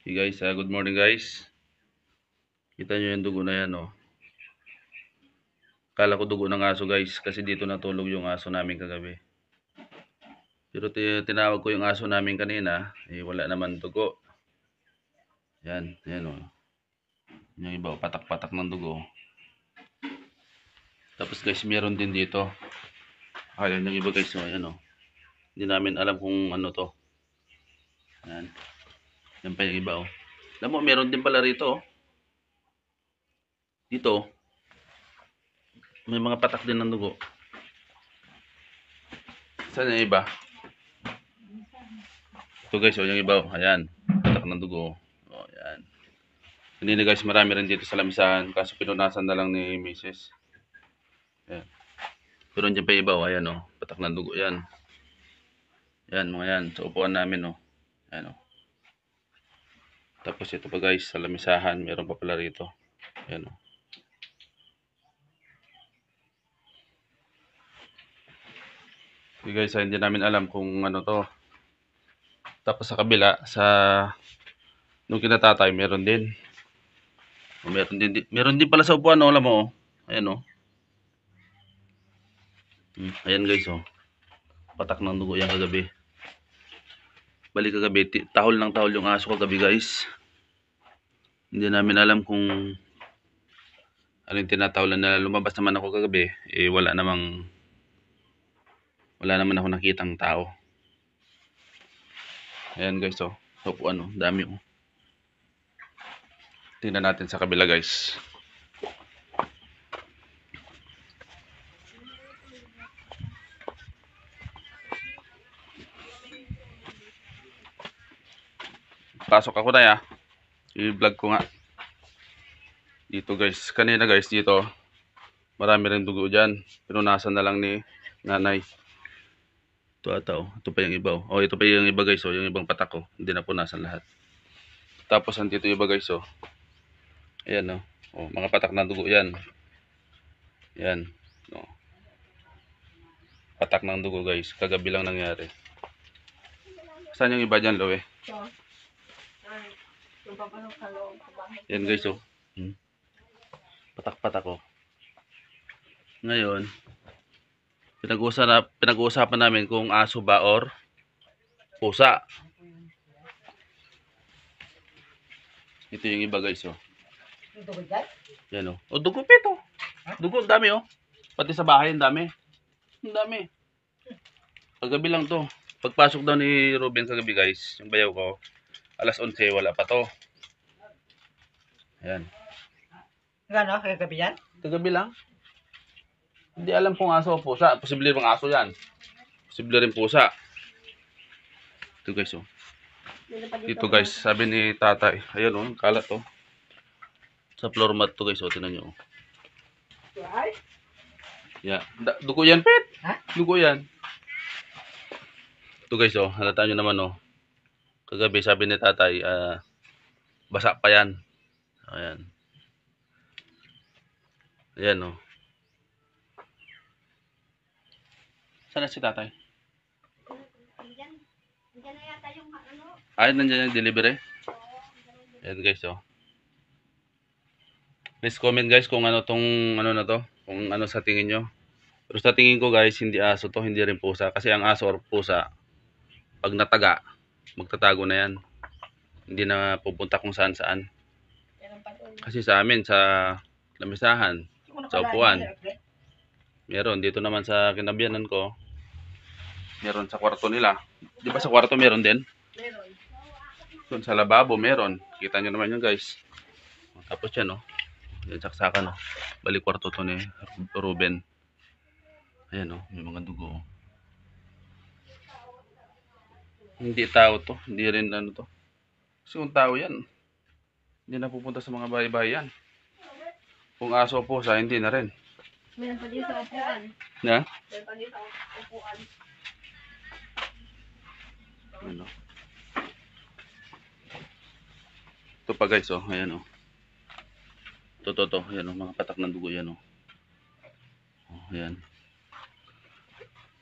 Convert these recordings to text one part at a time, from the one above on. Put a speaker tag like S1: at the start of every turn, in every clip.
S1: Hey guys, good morning guys. Kita nyo yung dugo na yan, oh. Kala ko dugo ng aso guys, kasi dito natulog yung aso namin kagabi. Pero tinawag ko yung aso namin kanina, wala naman dugo. Yan, yan oh. Yung iba, patak-patak ng dugo. Tapos guys, meron din dito. Ayan yung iba guys, oh, yan oh. Hindi namin alam kung ano to. Yan. Yan pa yung iba, oh. Alam mo, meron din pala rito, oh. Dito, may mga patak din ng dugo. Saan yung iba? Ito guys, oh, yung iba, oh. Ayan, patak ng dugo. Oh, ayan. Kanina guys, marami rin dito sa lamisahan, kaso pinunasan na lang ni Mrs. Ayan. Pero dyan pa yung iba, oh. Ayan, oh. Patak ng dugo, yan. Yan, mga yan. Sa upuan namin, oh. Ayan, oh. Tapos ito pa guys, sa lamisahan, meron pa pala rito. Ayan, oh. Okay guys, hindi namin alam kung ano to. Tapos sa kabila, nung kinatatay, meron din. Meron din pala sa upuan, oh, alam mo, oh. Ayan, oh. Ayan guys, oh. Patak ng dugo yan kagabi. Balik kagabi, tahol ng tahol yung aso kagabi guys. Hindi namin alam kung ano yung tinatawalan na. Lumabas naman ako kagabi, wala naman ako nakitang tao. Ayan guys, oh. Sa upuan, oh. Dami, oh. Tingnan natin sa kabila guys. Pasok ako na ya. I-vlog ko nga. Dito guys. Kanina guys dito. Marami rin dugo dyan. Pinunasan na lang ni nanay. Ito ata, oh. Ito pa yung iba, oh. Oh, ito pa yung iba guys, oh. Yung ibang patak, oh. Hindi na punasan lahat. Tapos andito yung iba guys, oh. Ayan, oh. Oh, mga patak na dugo yan. Yan. Oh. Patak ng dugo guys. Kagabi lang nangyari. Saan yung iba dyan, Loe? Yan guys, oh. Patak-patak, oh. Ngayon, pinag-uusapan namin kung aso ba or pusa. Ito yung iba guys, oh. Yan, oh. Oh, dugo pito. Dugo, ang dami, oh. Pati sa bahay, ang dami. Ang dami. Kagabi lang to. Pagpasok daw ni Ruben kagabi guys, yung bayaw ko, alas 11, wala pa to. Ayan.
S2: Gano'n? Kagabi yan?
S1: Kagabi lang. Hindi alam kung aso o pusa. Posible rin aso yan. Posible rin pusa. Ito guys, oh. Dito guys, sabi ni tatay. Ayan, oh, kalat, oh. Sa floor mat to guys, oh. Tinan nyo, oh. Yeah. Dugo yan, Pet.
S2: Ha?
S1: Dugo yan. Ito guys, oh. Halata nyo naman, oh. Kagabi, sabi ni tatay, basa pa yan. Ayan. Ayan, oh. Sana si tatay?
S3: Nandiyan na yata yung ano.
S1: Ay, nandiyan yung delivery. Ayan guys, oh. Please comment guys kung ano tong ano na to. Kung ano sa tingin nyo. Pero sa tingin ko guys, hindi aso to, hindi rin pusa. Kasi ang aso or pusa, pag nataga, magtatago na yan. Hindi na pupunta kung saan saan. Kasi sa amin, sa lamisahan, sa upuan, meron. Dito naman sa kinabiyanan ko, meron sa kwarto nila. Di ba sa kwarto meron din?
S3: Meron.
S1: Doon sa lababo meron. Kita nyo naman yun guys. Tapos yan, oh. Yan, saksakan, oh. Balik kwarto to ni Ruben. Ayan, oh. May mga dugo, oh. Hindi tao to. Hindi rin ano to. Kasi kung tao yan, hindi na pupunta sa mga bahay-bahay yan. Kung aso po sa hindi na rin.
S3: Meron pa din sa upuan.
S1: Na?
S3: Meron pa din sa upuan.
S1: Ano? Ito pa guys, oh. Ayan, oh. Ito. Ayan, oh. Mga patak ng dugo yan, oh. Oh, ayan.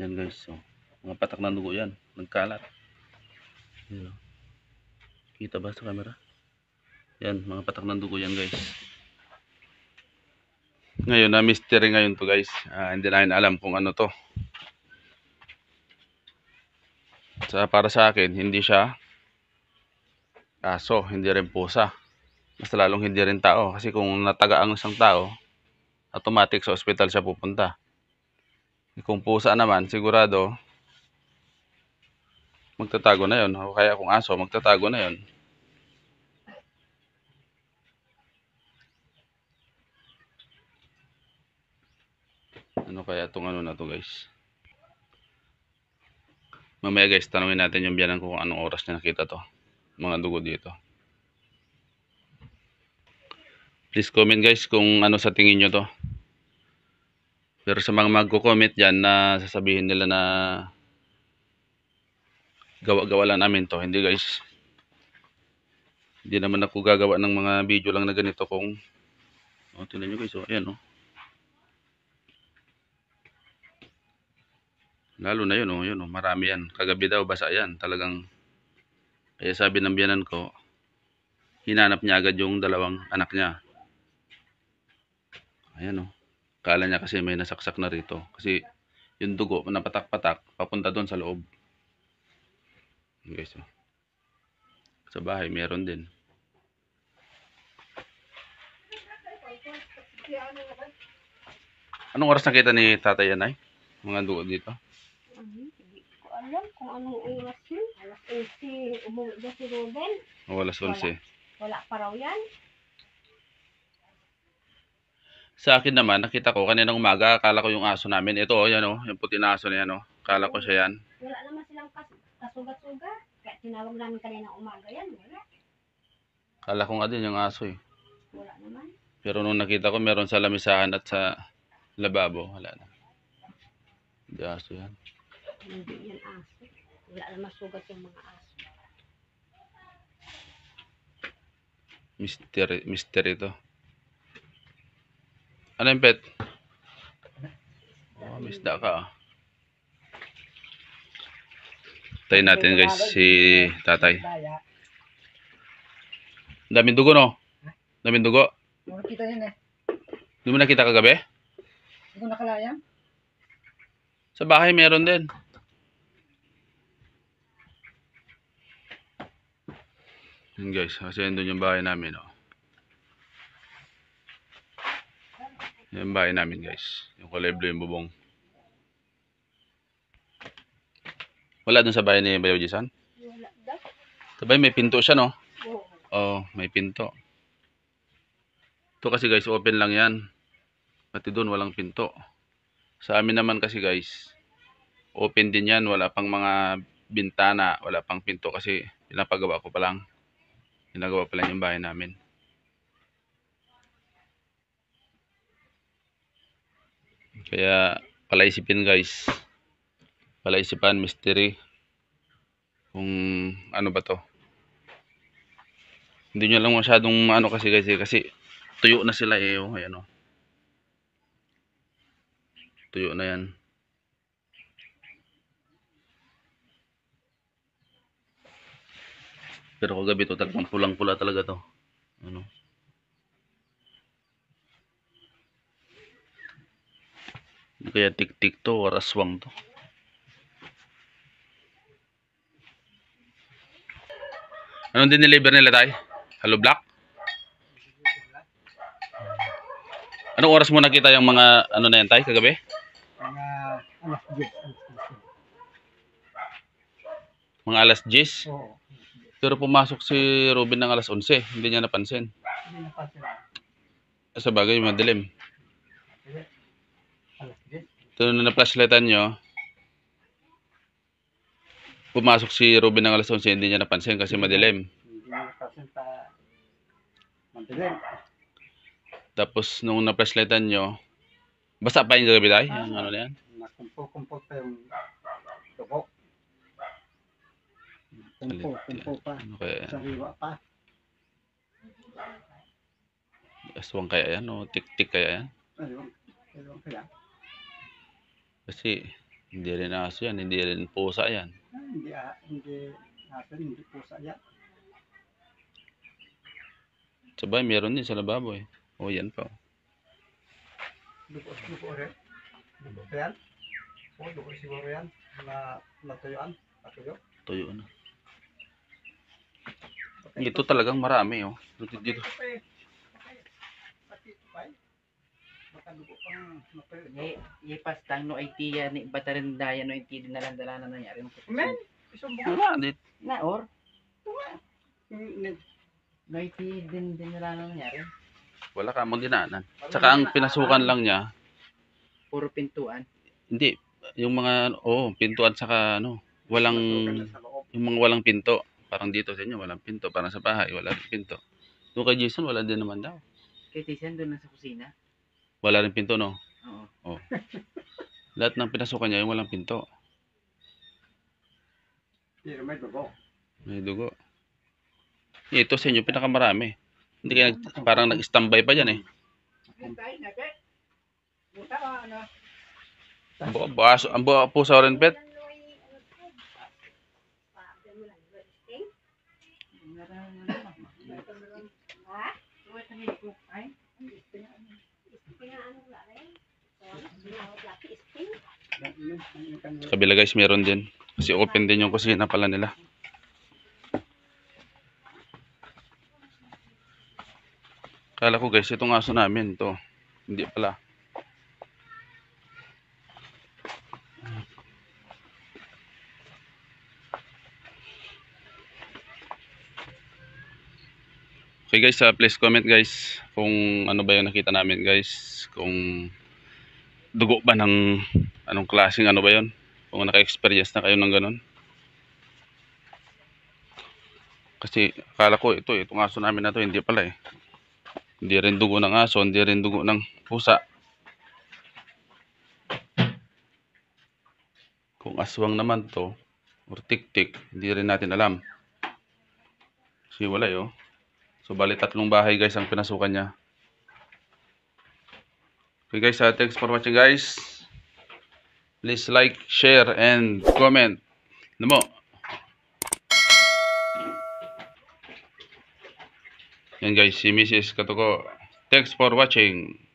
S1: Yan guys, oh. Mga patak ng dugo yan. Nagkalat. Ayan, oh. Kita ba sa camera? Yan, mga patak ng dugo yan guys. Ngayon, na mystery ngayon to guys. Hindi namin alam kung ano to. Para sa akin, hindi siya aso, hindi rin pusa. Mas lalong hindi rin tao. Kasi kung nataga ang isang tao, automatic sa ospital siya pupunta. Kung pusa naman, sigurado, magtatago na yon. O kaya kung aso, magtatago na yon. Ano kaya itong ano na to guys? Mamaya guys, tanungin natin yung biyanan ko kung anong oras niya nakita to. Mga dugo dito. Please comment guys kung ano sa tingin nyo to. Pero sa mga magko-comment dyan na sasabihin nila na gawa-gawa lang namin to. Hindi guys. Hindi naman ako gagawa ng mga video lang na ganito kung tingnan nyo guys. Ayan oh. Lalo na yun yun marami yan. Kagabi daw basa yan. Talagang kaya sabi ng biyanan ko, hinanap niya agad yung dalawang anak niya. Ayan oh. Kala niya kasi may nasaksak na rito. Kasi yung dugo na patak-patak papunta doon sa loob. Guys, sa bahay meron din. Anong oras nakita ni tatay yan ay? Mga dugo dito?
S3: Hindi ko alam kung anong oras yun. Alas 11, umuwi na si Ruben.
S1: O alas 11.
S3: Wala pa raw yan.
S1: Sa akin naman, nakita ko kaninang umaga, akala ko yung aso namin. Ito yan yung puti na aso na yan Akala ko siya yan.
S3: Wala naman silang kasugat-sugat. Kaya tinawag namin kanina umaga yan. Wala.
S1: Akala ko nga din yung aso eh.
S3: Wala naman.
S1: Pero nung nakita ko, meron sa lamisahan at sa lababo. Wala na. Hindi aso yan.
S3: Hindi yan aso. Wala naman sugat yung mga aso.
S1: Mystery to. Ano yung pet? Misda ka Tayo natin guys si tatay.
S2: Daya.
S1: Daming dugo Daming dugo.
S2: Nakita yan eh.
S1: Hindi mo nakita kagabi?
S2: Hindi ko nakalayang.
S1: Sa bahay meron din. Yun guys, kasi doon yung bahay namin Yung bahay namin guys. Yung kulay blue yung bubong. Wala dun sa bahay ni Bayaw Jisan?
S3: Wala daw.
S1: Sabay may pinto siya
S3: Oo.
S1: Oo, may pinto. Ito kasi guys, open lang yan. Pati doon walang pinto. Sa amin naman kasi guys, open din yan. Wala pang mga bintana, wala pang pinto kasi pinapagawa ko pa lang. Ginagawa pa lang yung bahay namin. Kaya palaisipin guys. Palaisipan, mystery. Kung ano ba to. Hindi nyo lang masyadong kasi guys kasi tuyo na sila ayan tuyo na yan. Pero kagabi to talagang pulang-pula talaga to. Kaya tik-tik to or aswang to. Anong dineliver nila tayo? Hello Black? Anong oras mo nakita yung mga na yan tayo kagabi?
S2: Mga alas 10.
S1: Mga alas 10?
S2: Oo.
S1: Pero pumasok si Ruben ng alas 11. Hindi niya napansin.
S2: Hindi napansin.
S1: Sa bagay, madilim.
S2: Alas 10.
S1: Ito na na-flashlightan nyo. Pumasok si Ruben ng alas 11. Hindi niya napansin kasi madilim.
S2: Hindi napansin pa madilim.
S1: Tapos nung na-flashlightan nyo, basa pa yung gabi tayo? Yung ano na yan?
S2: Nakumpul-kumpul pa yung tubo. Kumpul pa.
S1: Ano kaya yan?
S2: Sariwa pa.
S1: Aswang kaya yan o tik-tik kaya yan?
S2: Ayun kaya.
S1: Kasi hindi rin aso yan, hindi rin pusa yan.
S2: Hindi natin, hindi pusa yan.
S1: Sabay, meron din sa lababo eh. O, yan pa.
S2: Dugo rin. Dugo pa yan. Oo, dugo siguro yan. Natuyuan. Natuyo.
S1: Tuyo na. Ito talagang marami oh. Dito.
S2: Baka dugo pang natuyo.
S4: Ipas tang no idea ni batarin daya no idea din nalang dala na nangyari.
S2: Men, isumbong.
S1: Wala, dit.
S4: Na or
S2: Ni-
S4: no idea din nala na nangyari.
S1: Wala ka mong dinaanan. Tsaka ang pinasukan lang niya,
S4: Puro pintuan.
S1: hindi. Yung mga, pintuan saka ano, walang,
S2: sa loob.
S1: yung mga walang pinto. Parang dito sa inyo, walang pinto. Parang sa bahay, wala rin pinto. Doon kay Jason, wala din naman daw.
S4: Kay Tisan doon na sa kusina.
S1: Wala rin pinto, no?
S4: Oo.
S1: Lahat ng pinasukan niya, yung walang pinto.
S2: Pero may dugo.
S1: May dugo. Ito sa inyo, pinakamarami. Hindi kayo parang nag-standby pa dyan eh. Ang buha po sa rin, Pet. Sa kabila guys, meron din. Kasi open din yung kusina pala nila. Kala ko guys, itong aso namin to. Hindi pala. Okay guys, please comment guys kung ano ba yung nakita namin guys. Kung dugo ba ng anong klaseng ano ba yun. Kung naka-experience na kayo ng ganun. Kasi akala ko itong aso namin na to, hindi pala eh. Hindi rin dugo ng aso, hindi rin dugo ng pusa. Kung aswang naman to, or tik-tik, hindi rin natin alam. Kasi wala eh oh. So bali 3 bahay guys ang pinasukan niya. Okay guys, thanks for watching guys. Please like, share, and comment. Namo. Yan guys, si Mrs. Katuko. Thanks for watching.